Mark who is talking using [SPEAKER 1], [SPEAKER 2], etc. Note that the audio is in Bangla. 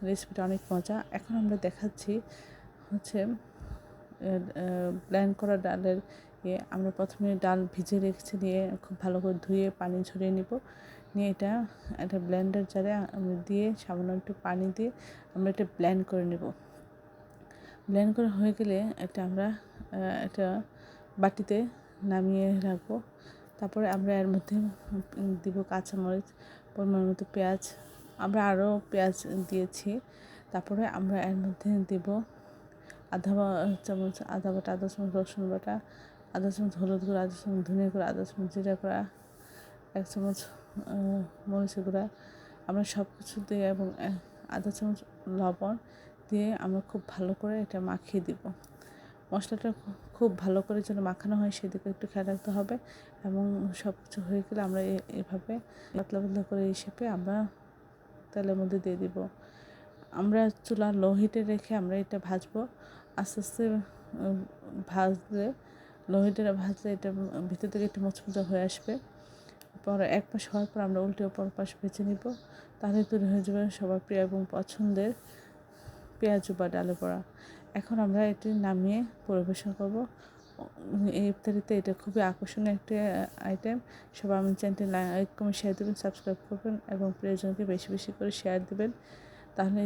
[SPEAKER 1] রেসিপিটা অনেক মজা। এখন আমরা দেখাচ্ছি হচ্ছে ব্লেন্ড করা ডালের আমরা প্রথমে ডাল ভিজে রেখেছি, দিয়ে খুব ভালো করে ধুয়ে পানি ঝরিয়ে নিব। নিয়ে এটা ব্লেন্ডার জারে দিয়ে সামান্য একটু পানি দিয়ে আমরা এটা ব্লেন্ড করে নেব। ব্লেন্ড করা হয়ে গেলে আমরা এটা বাটিতে নামিয়ে রাখবো। তারপরে আমরা এর মধ্যে দিব কাঁচামরিচ, পরিমাণ মতো পেঁয়াজ, আমরা আরও পেঁয়াজ দিয়েছি। তারপরে আমরা এর মধ্যে দেব আধা চামচ আদা বাটা, আধা চামচ রসুন বাটা, আধা চামচ হলুদ গুঁড়া, আধা চামচ ধনিয়া গুঁড়া, আধা চামচ জিরা গুঁড়া, 1 চামচ মরিচের গুঁড়া। আমরা সব কিছু দিয়ে এবং আধা চামচ লবণ দিয়ে আমরা খুব ভালো করে এটা মাখিয়ে দিব। মশলাটা খুব ভালো করে যেন মাখানো হয় সেদিকে একটু খেয়াল রাখতে হবে। এবং সব কিছু হয়ে গেলে আমরা এভাবে পাতলা পাতলা করে এই শেপে আমরা তেলের মধ্যে দিয়ে দিব। আমরা চুলা লো হিটে রেখে আমরা এটা ভাজবো। আস্তে আস্তে লো হিটে ভাজলে এটা ভিতর থেকে একটু মুচমুচে হয়ে আসবে। পরে এক পাশ হওয়ার পর আমরা উল্টে অপর পাশ ভেজে নিব। তাহলে তৈরি হয়ে যাবে সবার প্রিয় এবং পছন্দের পেঁয়াজু বা ডালে বড়া। এখন আমরা এটি নামিয়ে পরিবেশন করব। এই ইফতারিতে এটা খুবই আকর্ষণীয় একটি আইটেম। সবাই আমার চ্যানেলটি লাইক কমেন্ট শেয়ার দেবেন, সাবস্ক্রাইব করবেন এবং প্রিয়জনকে বেশি বেশি করে শেয়ার দেবেন। তাহলে